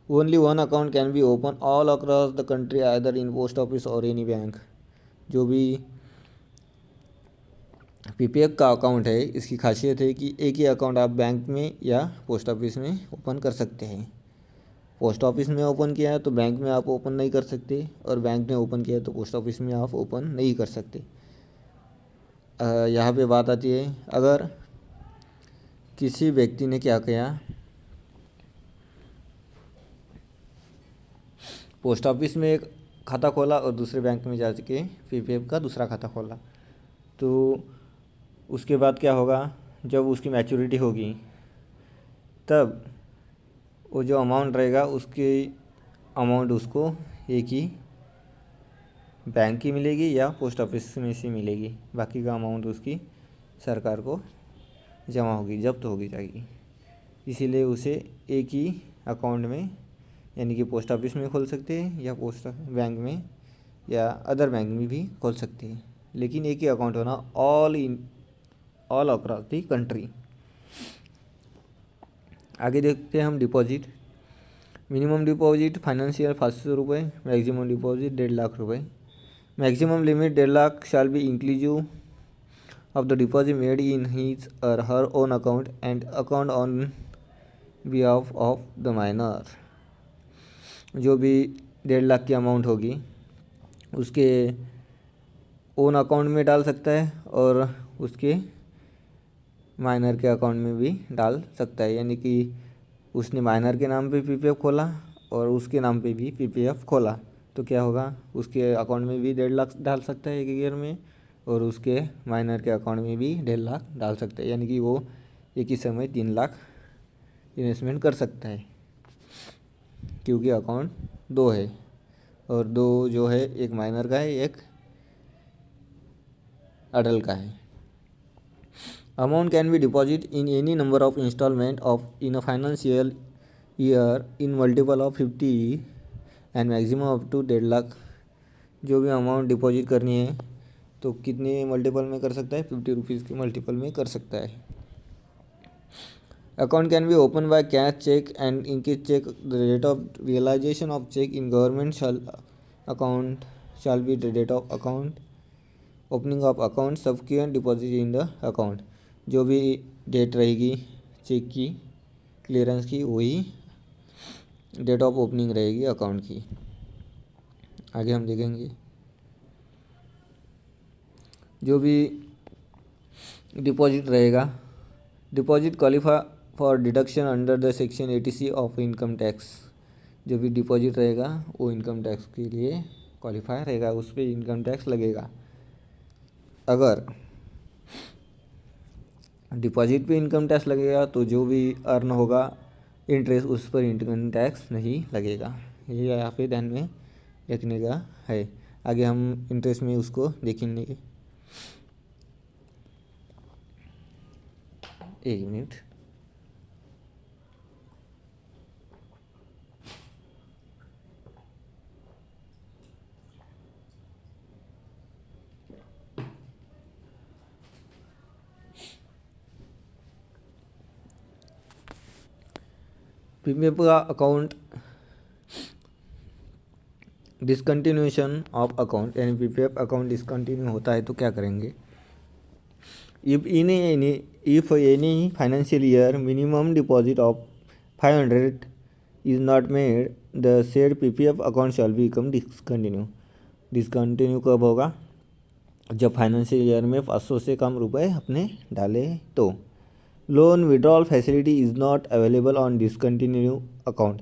only 1 account can be open all across the country either in post office और एनी बैंक, जो भी PPF का अकाउंट है इसकी खासियत है कि एक ही अकाउंट आप बैंक में या पोस्ट ऑफिस में ओपन कर सकते हैं। पोस्ट ऑफिस में ओपन किया है तो बैंक में आप ओपन नहीं कर सकते, और बैंक में ओपन किया है तो पोस्ट ऑफिस में आप ओपन नहीं कर सकते। यहाँ पे बात आती है, अगर किसी व्यक्ति ने क्या किया, पोस्ट ऑफिस में एक खाता खोला और दूसरे बैंक में जा के PPF का दूसरा खाता खोला, तो उसके बाद क्या होगा, जब उसकी मैच्योरिटी होगी तब वो जो अमाउंट रहेगा उसके अमाउंट उसको एक ही बैंक की मिलेगी या पोस्ट ऑफिस में से मिलेगी, बाकी का अमाउंट उसकी सरकार को जमा होगी, जब्त होगी जाएगी। इसीलिए उसे एक ही अकाउंट में यानी कि पोस्ट ऑफिस में खोल सकते हैं या पोस्ट बैंक में या अदर बैंक में भी खोल सकते हैं, लेकिन एक ही अकाउंट होना ऑल अक्रॉस दी कंट्री। आगे देखते हैं हम डिपॉजिट। मिनिमम डिपॉजिट फाइनेंशियल 500 रुपये, मैक्सिमम डिपॉजिट 1.5 लाख रुपये। Maximum limit 1.5 lakh shall be inclusive of the deposit made in his or her own account and account on behalf of the minor, जो भी 1.5 लाख की अमाउंट होगी उसके ओन अकाउंट में डाल सकता है और उसके माइनर के अकाउंट में भी डाल सकता है, यानी कि उसने माइनर के नाम पे PPF खोला और उसके नाम पे भी PPF खोला तो क्या होगा, उसके अकाउंट में भी 1.5 लाख डाल सकता है एक ईयर में और उसके माइनर के अकाउंट में भी 1.5 लाख डाल सकते हैं, यानी कि वो एक ही समय 3 लाख इन्वेस्टमेंट कर सकता है, क्योंकि अकाउंट 2 है और 2 जो है एक माइनर का है एक अडल्ट का है। Amount can be deposit in any number of installment of in a financial year in multiple of 50 and maximum up to 1.5 lakh. जो भी अमाउंट डिपॉजिट करनी है तो कितने मल्टीपल में कर सकता है, 50 रुपीज़ के मल्टीपल में कर सकता है। Account can be open by cash cheque and in case cheque, the date of realization of cheque in government account shall be the date of account opening of account subsequent deposit in the account. जो भी डेट रहेगी चेक की क्लियरेंस की वही डेट ऑफ ओपनिंग रहेगी अकाउंट की। आगे हम देखेंगे। जो भी डिपॉजिट रहेगा, deposit qualify for deduction under the section 80C of income tax. जो भी डिपॉजिट रहेगा वो इनकम टैक्स के लिए क्वालिफाई रहेगा, उस पर इनकम टैक्स लगेगा। अगर डिपॉजिट पे इनकम टैक्स लगेगा तो जो भी अर्न होगा इंटरेस्ट, उस पर इनकम टैक्स नहीं लगेगा। ये यहाँ पे ध्यान में रखने का है। आगे हम इंटरेस्ट में उसको देखेंगे। एक मिनट। पीपीएफ का अकाउंट डिसकंटिन्यूशन ऑफ अकाउंट, यानी पीपीएफ अकाउंट डिसकंटिन्यू होता है तो क्या करेंगे। If any financial year minimum deposit of 500 is not made, the said PPF account shell become discontinue. Discontinue कब होगा, जब फाइनेंशियल ईयर में 500 से कम रुपए अपने डाले तो। Loan withdrawal facility is not available on discontinue account.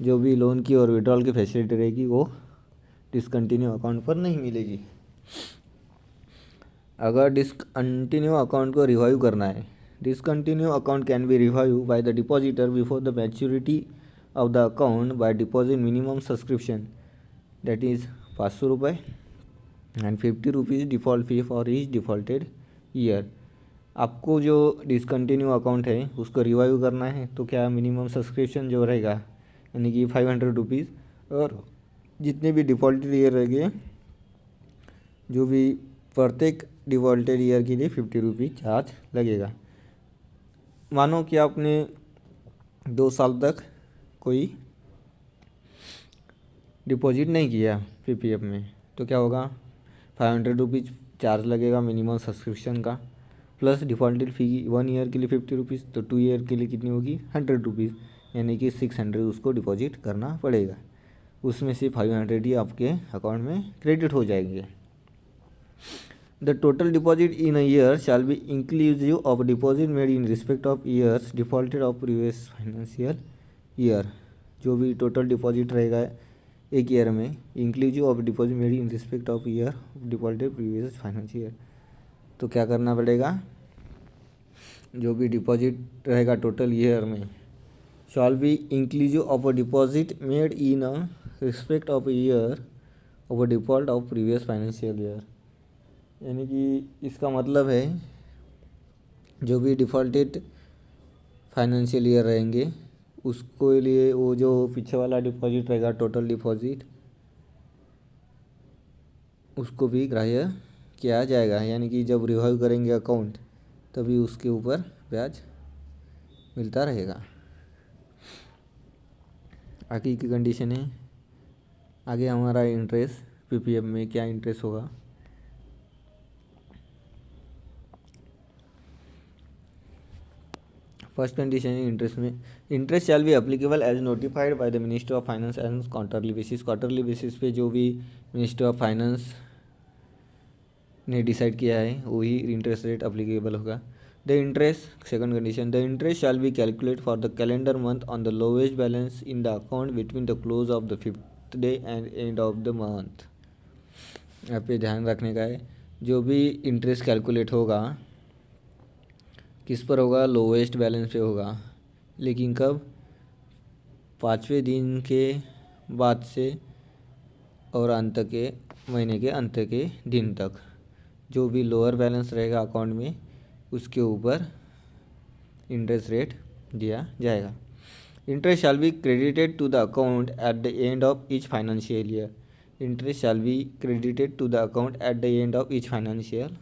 जो भी लोन की और विड्रॉल की फैसिलिटी रहेगी वो डिसकंटिन्यू अकाउंट पर नहीं मिलेगी। अगर डिसकंटिन्यू अकाउंट को रिवाइव करना है, discontinue account can B revive bye the depositor before the maturity of the account by deposit minimum subscription, that is 500 रुपये and 50 rupees default fee for each defaulted year. आपको जो डिसकंटिन्यू अकाउंट है उसको रिवाइव करना है तो क्या मिनिमम सब्सक्रिप्शन जो रहेगा यानी कि 500 रुपीज़, और जितने भी डिफ़ॉल्टेड ईयर रहेंगे, जो भी प्रत्येक डिफ़ॉल्टेड ईयर के लिए 50 रुपीज़ चार्ज लगेगा। मानो कि आपने 2 साल तक कोई डिपॉजिट नहीं किया पीपीएफ में, तो क्या होगा, 500 रुपीज़ चार्ज लगेगा मिनिमम सब्सक्रिप्शन का, प्लस डिफ़ॉल्टेड फ़ी 1 ईयर के लिए 50 रुपीज़, तो 2 ईयर के लिए कितनी होगी 100 रुपीज़, यानी कि 600 उसको डिपॉजिट करना पड़ेगा। उसमें से 500 ही आपके अकाउंट में क्रेडिट हो जाएंगे। The total deposit in a year shall be inclusive of deposit made in respect of years defaulted of previous financial year. जो भी टोटल डिपॉजिट रहेगा एक ईयर में, inclusive of deposit made in respect of year defaulted previous financial year, तो क्या करना पड़ेगा, जो भी डिपॉजिट रहेगा टोटल ईयर में shawl B inclusive of a deposit made in a respect of year of a default of previous financial year. यानी कि इसका मतलब है जो भी डिफ़ॉल्टेड फाइनेंशियल ईयर रहेंगे उसको लिए वो जो पीछे वाला डिपॉजिट रहेगा टोटल डिपॉजिट, उसको भी ग्राह्य किया जाएगा। यानी कि जब रिवाइव करेंगे अकाउंट तभी उसके ऊपर ब्याज मिलता रहेगा। आगे की कंडीशन है, आगे हमारा इंटरेस्ट पीपीएफ में क्या इंटरेस्ट होगा। फर्स्ट कंडीशन है इंटरेस्ट में, interest shall be applicable as notified by the minister of finance and quarterly basis. Quarterly basis पे जो भी मिनिस्टर ऑफ फाइनेंस ने डिसाइड किया है वही इंटरेस्ट रेट अप्लीकेबल होगा। The interest, second condition, the interest shall be calculate for the calendar month on the lowest balance in the account between the close of the 5th day and end of the month. यहाँ पे ध्यान रखने का है, जो भी इंटरेस्ट कैलकुलेट होगा किस पर होगा, लोवेस्ट बैलेंस पे होगा, लेकिन कब, 5वें दिन के बाद से और अंत के महीने के अंत के दिन तक जो भी लोअर बैलेंस रहेगा अकाउंट में उसके ऊपर इंटरेस्ट रेट दिया जाएगा। Interest shall be credited to the account at the end of each financial year. Interest shall be credited to the account at the end of each financial.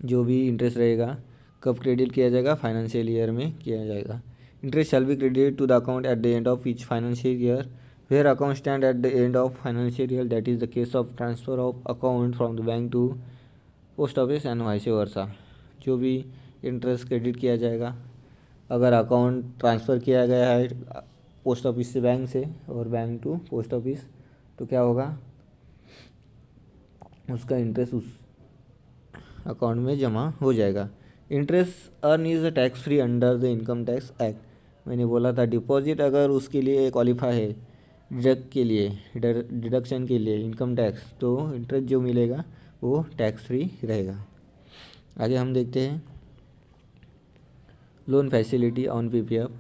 जो भी इंटरेस्ट रहेगा कब क्रेडिट किया जाएगा, फाइनेंशियल ईयर में किया जाएगा। Interest shall be credited to the account at the end of each financial year where account stand at the end of financial year, that is the case of transfer of account from the bank to post office and vice versa। जो भी इंटरेस्ट क्रेडिट किया जाएगा अगर अकाउंट ट्रांसफ़र किया गया है पोस्ट ऑफिस से बैंक से और बैंक टू पोस्ट ऑफिस, तो क्या होगा, उसका इंटरेस्ट उस अकाउंट में जमा हो जाएगा। Interest earn is tax free under the income tax act. मैंने बोला था डिपॉजिट अगर उसके लिए क्वालिफाई है डिडक्शन के लिए इनकम टैक्स, तो इंटरेस्ट जो मिलेगा वो टैक्स फ्री रहेगा। आगे हम देखते हैं loan facility on PPF.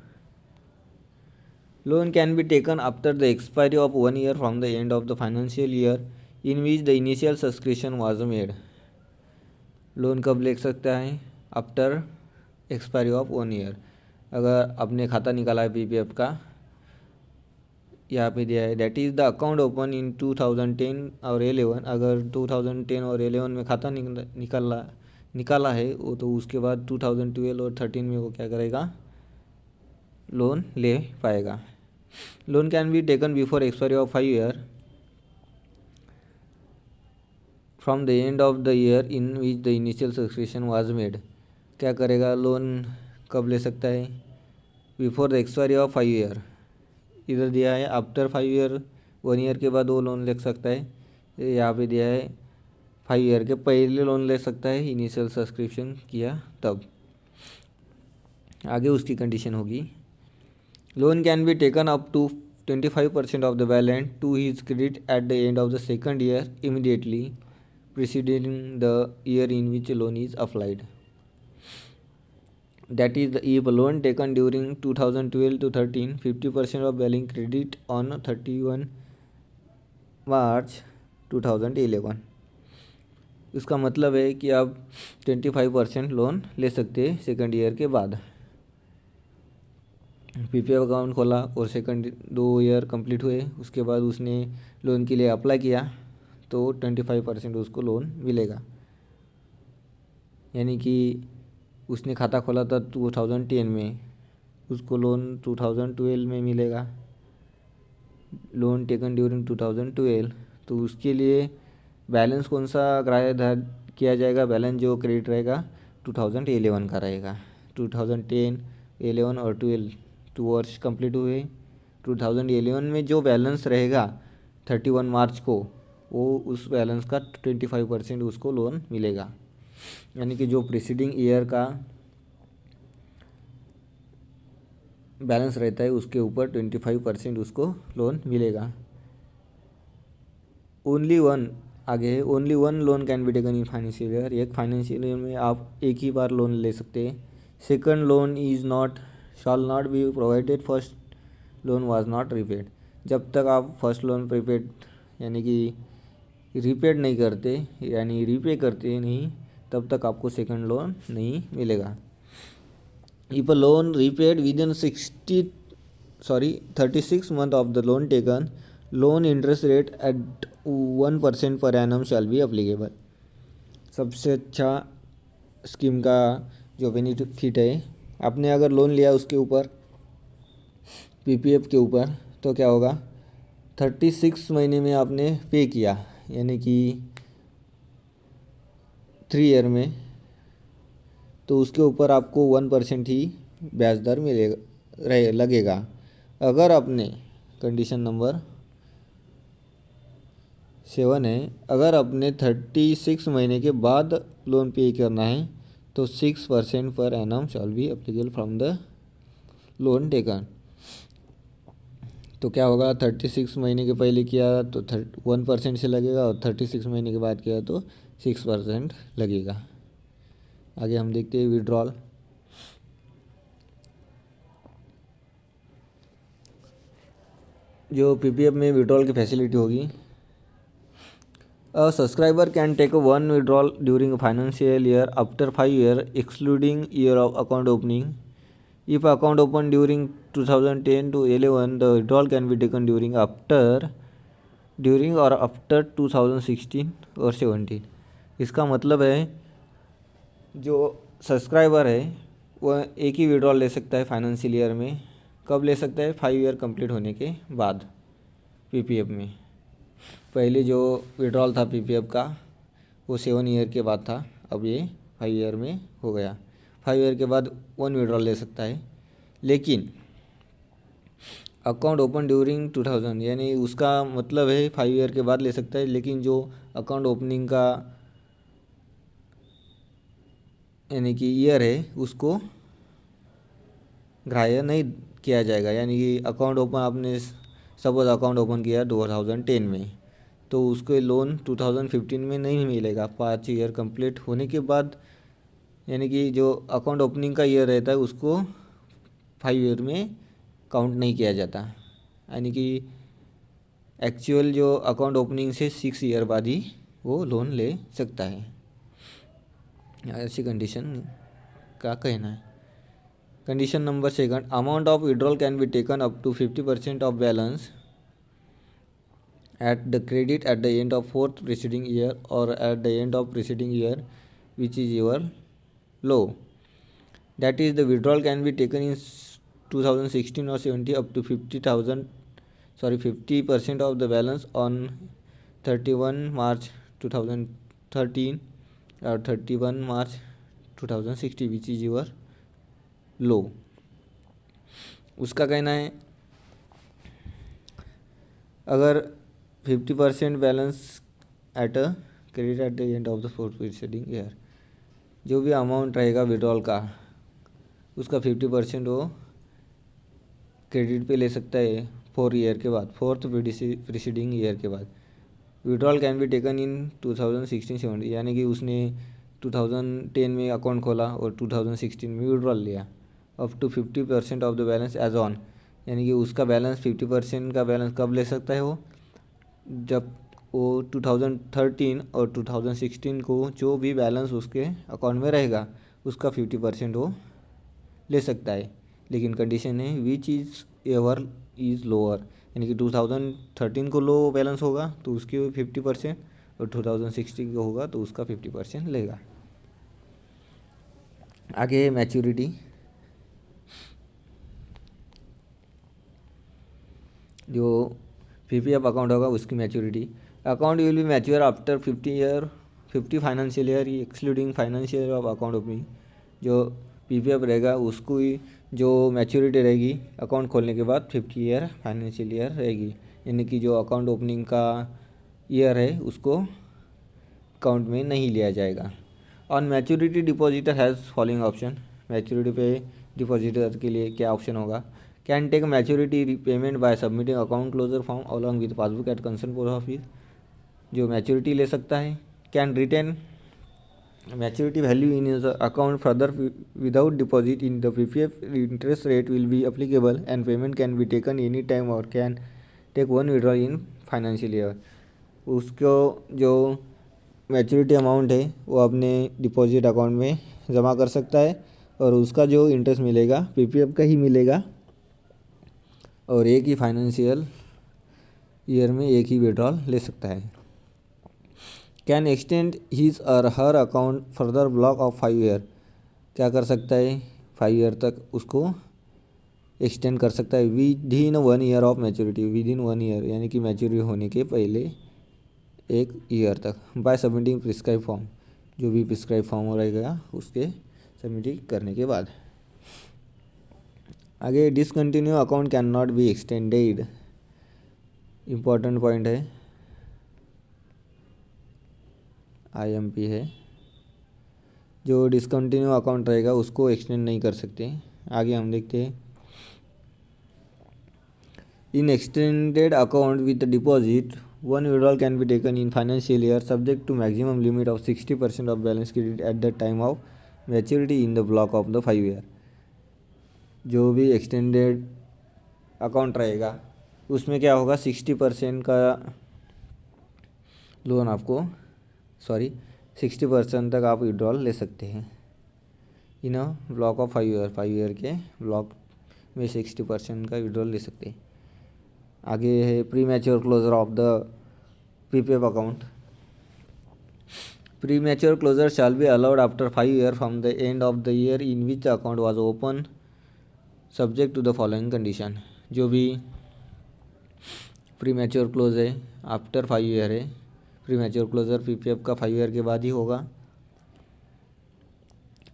Loan can be taken after the expiry of 1 year from the end of the financial year in which the initial subscription was made. Loan कब ले सकता है, आफ्टर एक्सपायरी ऑफ 1 year। अगर आपने खाता निकाला है पीपीएफ का, यहाँ पे दिया है that is the account open in 2010 और 11। अगर 2010 और 11 में खाता निकाला है वो, तो उसके बाद 2012 और 13 में वो क्या करेगा, लोन ले पाएगा। Loan can be taken before expiry of 5 year from the end of the year in which the initial subscription was made. क्या करेगा, लोन कब ले सकता है, before the expiry of 5 year। इधर दिया है आफ्टर 5 year, 1 year के बाद वो लोन ले सकता है। यहाँ पे दिया है 5 year के पहले लोन ले सकता है, इनिशियल सब्सक्रिप्शन किया तब। आगे उसकी कंडीशन होगी, loan can be taken up to 25% of the balance to his credit at the end of the second year immediately preceding the year in which loan is applied. That is, if a loan taken during 2012 to 13, 50% of balance credit on 31 March 2011। इसका मतलब है कि आप 25% लोन ले सकते हैं सेकंड ईयर के बाद। पीपीएफ अकाउंट खोला और सेकंड 2 ईयर कंप्लीट हुए, उसके बाद उसने लोन के लिए अप्लाई किया, तो 25% उसको लोन मिलेगा। यानी कि उसने खाता खोला था 2010 में, उसको लोन 2012 में मिलेगा। लोन टेकन ड्यूरिंग 2012, तो उसके लिए बैलेंस कौन सा ग्राह्य किया जाएगा, बैलेंस जो क्रेडिट रहेगा 2011 का रहेगा। 2010, 11 और 12 2 वर्ष कंप्लीट हुए। 2011 में जो बैलेंस रहेगा 31 मार्च को, वो उस बैलेंस का 25% उसको लोन मिलेगा। यानी कि जो प्रीसीडिंग ईयर का बैलेंस रहता है उसके ऊपर 25% उसको लोन मिलेगा। ओनली वन, आगे है only one loan can be taken in financial year. एक फाइनेंशियल ईयर में आप एक ही बार लोन ले सकते हैं। Second loan is not shawl not be provided first loan was not repaid. जब तक आप फर्स्ट लोन प्रीपेड यानी कि रीपेड नहीं करते, यानी रीपे करते नहीं, तब तक आपको सेकंड लोन नहीं मिलेगा। If a loan repaid with in 36 month of the loan taken, loan interest rate at 1% per annum shall be applicable। सबसे अच्छा स्कीम का जो बेनिफिट है, आपने अगर लोन लिया उसके ऊपर पीपीएफ के ऊपर, तो क्या होगा, 36 महीने में आपने पे किया, यानी कि 3 ईयर में, तो उसके ऊपर आपको 1% ही ब्याज दर मिलेगा लगेगा। अगर आपने कंडीशन नंबर 7 है, अगर आपने 36 महीने के बाद लोन पे करना है तो 6% per annum shawl be applicable from the loan taken. तो क्या होगा, 36 महीने के पहले किया तो 1% से लगेगा, और 36 महीने के बाद किया तो 6% लगेगा। आगे हम देखते हैं विड्रॉल। जो पीपीएफ में विड्रॉल की फैसिलिटी होगी, a subscriber can take 1 withdrawal during financial year after 5 year excluding year of account opening. If account open during 2010 to 11, the withdrawal can be taken during और आफ्टर 2016 और 17। इसका मतलब है जो सब्सक्राइबर है वह एक ही विड्रॉल ले सकता है फाइनेंशियल ईयर में। कब ले सकता है, 5 year कंप्लीट होने के बाद। पीपीएफ में पहले जो विड्रॉल था पीपीएफ का वो 7 year के बाद था, अब ये 5 year में हो गया। 5 year के बाद 1 विड्रॉल ले सकता है। लेकिन अकाउंट ओपन ड्यूरिंग 2000, यानी उसका मतलब है 5 ईयर के बाद ले सकता है, लेकिन जो अकाउंट ओपनिंग का यानी कि ईयर है उसको ग्राह्य नहीं किया जाएगा। यानी कि अकाउंट ओपन आपने सपोज अकाउंट ओपन किया 2010 में, तो उसको लोन 2015 में नहीं मिलेगा। 5 ईयर कंप्लीट होने के बाद यानी कि जो अकाउंट ओपनिंग का ईयर रहता है उसको 5 ईयर में काउंट नहीं किया जाता। यानी कि एक्चुअल जो अकाउंट ओपनिंग से 6 ईयर बाद ही वो लोन ले सकता है, ऐसी कंडीशन का कहना है। Condition number second, amount of withdrawal can be taken up to 50% of balance at the credit at the end of fourth preceding year or at the end of preceding year which is your low. That is, the withdrawal can be taken in 2016 or 70 up to 50% of the balance on 31 March 2013 or 31 March 2060 which is your low. उसका कहना है अगर 50% balance at a credit at the end of the fourth preceding year, जो भी अमाउंट रहेगा विड्रॉल का उसका 50% वो क्रेडिट पे ले सकता है 4 ईयर के बाद, फोर्थ प्रीसीडिंग ईयर के बाद। विड्रॉल कैन बी टेकन इन 2016-17, यानी कि उसने 2010 में अकाउंट खोला और 2016 में विड्रॉल लिया। Up to 50% of the balance as on, यानी कि उसका बैलेंस 50% का बैलेंस कब ले सकता है वो, जब वो 2013 और 2016 को जो भी बैलेंस उसके अकाउंट में रहेगा उसका 50% वो ले सकता है। लेकिन कंडीशन है which is ever is lower, यानी कि 2013 को लो बैलेंस होगा तो उसकी 50% और 2016 को होगा तो उसका 50% लेगा। आगे मैच्योरिटी, जो पीपीएफ अकाउंट होगा उसकी maturity, account will be mature after 50 financial year excluding financial year of account opening. जो पीपीएफ रहेगा उसको ही जो मैच्योरिटी रहेगी अकाउंट खोलने के बाद 50 ईयर फाइनेंशियल ईयर रहेगी, यानी कि जो अकाउंट ओपनिंग का ईयर है उसको अकाउंट में नहीं लिया जाएगा। On maturity depositor has following option, maturity पे डिपॉजिटर के लिए क्या ऑप्शन होगा, can take maturity payment by submitting account closure form along with passbook at concern post office, जो मैच्योरिटी ले सकता है। Can retain maturity value in your account further without deposit in the PPF, interest rate will be applicable and payment can be taken any time और can take one withdrawal in financial year. उसको जो मैच्योरिटी अमाउंट है वो अपने डिपॉजिट अकाउंट में जमा कर सकता है और उसका जो इंटरेस्ट मिलेगा पीपीएफ का ही मिलेगा और एक ही फाइनेंशियल ईयर में एक ही विड्रॉल ले सकता है। कैन एक्सटेंड हिज और her account further block of 5 year, क्या कर सकता है 5 ईयर तक उसको एक्सटेंड कर सकता है with in 1 year of maturity, with in 1 year यानी कि मैच्योरिटी होने के पहले 1 ईयर तक, बाय सबमिटिंग प्रिस्क्राइब फॉर्म, जो भी प्रिस्क्राइब फॉर्म रहेगा उसके सबमिटिंग करने के बाद। आगे discontinue account can not be extended, important point है, आईएमपी है, जो डिसकंटिन्यू अकाउंट रहेगा उसको एक्सटेंड नहीं कर सकते। आगे हम देखते हैं, in extended account with deposit one withdrawal can be taken in financial year subject to maximum limit of 60% of balance credit at the time of maturity in the block of the 5 year. जो भी एक्सटेंडेड अकाउंट रहेगा उसमें क्या होगा 60% का लोन आपको 60% तक आप विड्रॉल ले सकते हैं in a block of 5 year के ब्लॉक में 60% का विड्रॉल ले सकते हैं। आगे है premature closure of the PPF account, premature closure shall be allowed after 5 year from the end of the year in which account was open subject to the following condition. जो भी प्री मैच्योर क्लोज है आफ्टर 5 ईयर है, प्री मैच्योर क्लोजर पीपीएफ का 5 ईयर के बाद ही होगा।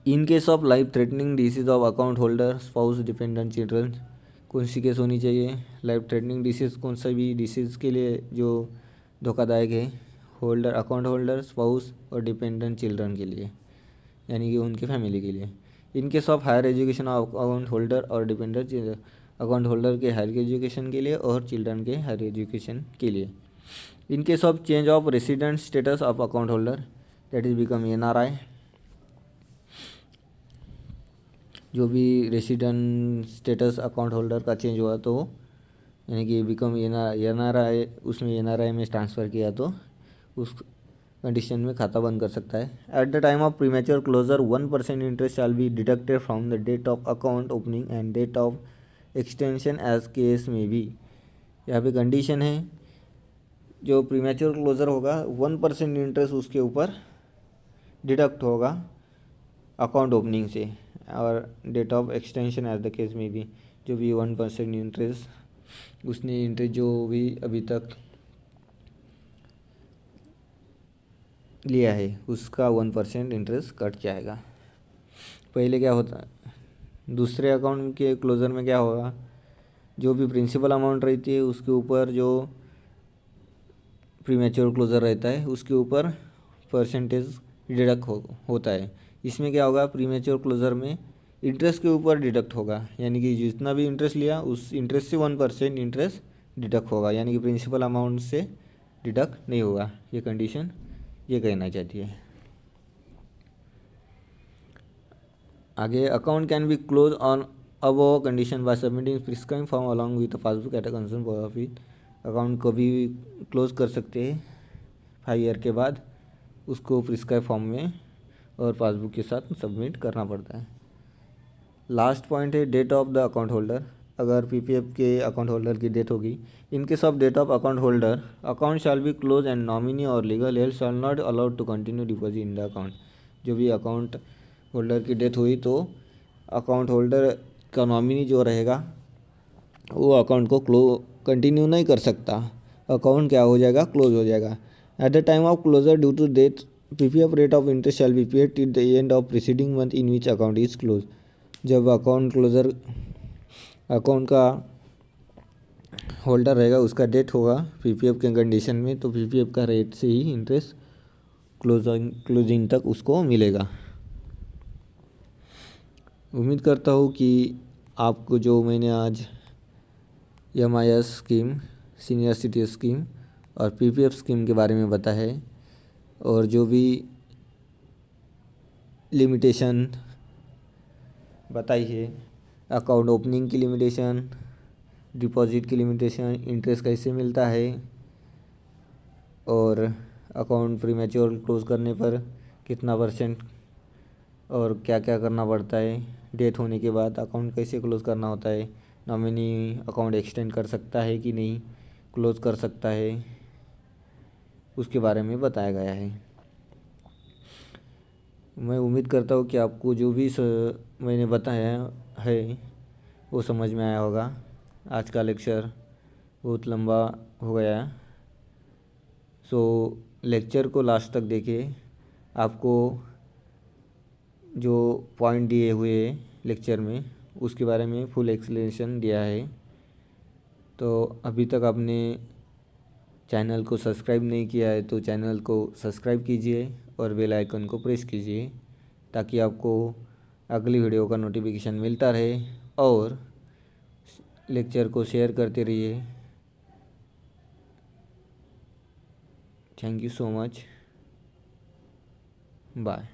इन case of life threatening disease of account holder spouse dependent children, कौन सी केस होनी चाहिए, लाइफ थ्रेटनिंग डिसीज़ कौन सा भी डिसीज़ के लिए जो धोखादायक है, होल्डर अकाउंट होल्डर, स्पाउस और डिपेंडेंट चिल्ड्रन के लिए, यानी कि उनके फैमिली के लिए। In case of higher education of account holder और डिपेंडेंट अकाउंट होल्डर के हायर एजुकेशन के लिए और चिल्ड्रन के हायर एजुकेशन के लिए। In case of change of resident status of account holder that is become NRI, जो भी रेसिडेंट स्टेटस अकाउंट होल्डर का चेंज हुआ तो यानी कि बिकम NRI, उसमें NRI में ट्रांसफ़र किया तो उस कंडीशन में खाता बंद कर सकता है। At the time of premature closure 1% interest shall be deducted from the date of account opening and date of extension as case में भी। यहाँ पे कंडीशन है, जो प्रीमेच्योर क्लोजर होगा 1% इंटरेस्ट उसके ऊपर डिडक्ट होगा अकाउंट ओपनिंग से, और date of extension as the case में भी जो भी 1% इंटरेस्ट उसने इंटरेस्ट जो भी अभी तक लिया है उसका 1% इंटरेस्ट कट जाएगा। पहले क्या होता, दूसरे अकाउंट के क्लोजर में क्या होगा, जो भी प्रिंसिपल अमाउंट रहती है उसके ऊपर जो प्रीमेच्योर क्लोजर रहता है उसके ऊपर परसेंटेज डिडक्ट होता है। इसमें क्या होगा, प्रीमेच्योर क्लोजर में इंटरेस्ट के ऊपर डिडक्ट होगा, यानी कि जितना भी इंटरेस्ट लिया उस इंटरेस्ट से 1% इंटरेस्ट डिडक्ट होगा, यानी कि प्रिंसिपल अमाउंट से डिडक्ट नहीं होगा। ये कंडीशन ये कहना चाहती है। आगे, account can be close on above condition bye submitting prescribe form along with passbook at a concern office. Account को भी क्लोज कर सकते हैं 5 ईयर के बाद, उसको प्रिस्क्राइब फॉर्म में और पासबुक के साथ सबमिट करना पड़ता है। लास्ट पॉइंट है date of the account holder. अगर PPF के अकाउंट होल्डर की डेथ होगी, in case of date of account holder account shall be close and nominee और legal help shall not allowed to continue deposit in the account. जो भी अकाउंट होल्डर की डेथ हुई तो अकाउंट होल्डर का नॉमिनी जो रहेगा वो अकाउंट को कंटिन्यू नहीं कर सकता, अकाउंट क्या हो जाएगा, क्लोज हो जाएगा। At the time of closure due to death PPF rate of interest shall be paid till the end of preceding month in which account is close. जब अकाउंट क्लोजर अकाउंट का होल्डर रहेगा उसका डेट होगा PPF के कंडीशन में, तो PPF का रेट से ही इंटरेस्ट क्लोजिंग तक उसको मिलेगा। उम्मीद करता हूँ कि आपको जो मैंने आज MIS scheme, senior citizen scheme और PPF स्कीम के बारे में बताया है, और जो भी लिमिटेशन बताई है, अकाउंट ओपनिंग की लिमिटेशन, डिपॉजिट की लिमिटेशन, इंटरेस्ट कैसे मिलता है, और अकाउंट प्रीमेच्योर क्लोज करने पर कितना % और क्या क्या करना पड़ता है, डेथ होने के बाद अकाउंट कैसे क्लोज करना होता है, नॉमिनी अकाउंट एक्सटेंड कर सकता है कि नहीं, क्लोज कर सकता है, उसके बारे में बताया गया है। मैं उम्मीद करता हूँ कि आपको जो भी मैंने बताया है वो समझ में आया होगा। आज का लेक्चर बहुत लंबा हो गया, सो लेक्चर को लास्ट तक देखिए। आपको जो पॉइंट दिए हुए लेक्चर में उसके बारे में फुल एक्सप्लेनेशन दिया है। तो अभी तक आपने चैनल को सब्सक्राइब नहीं किया है तो चैनल को सब्सक्राइब कीजिए और बेल आइकन को प्रेस कीजिए, ताकि आपको अगली वीडियो का नोटिफिकेशन मिलता रहे, और लेक्चर को शेयर करते रहिए। Thank you so much, bye.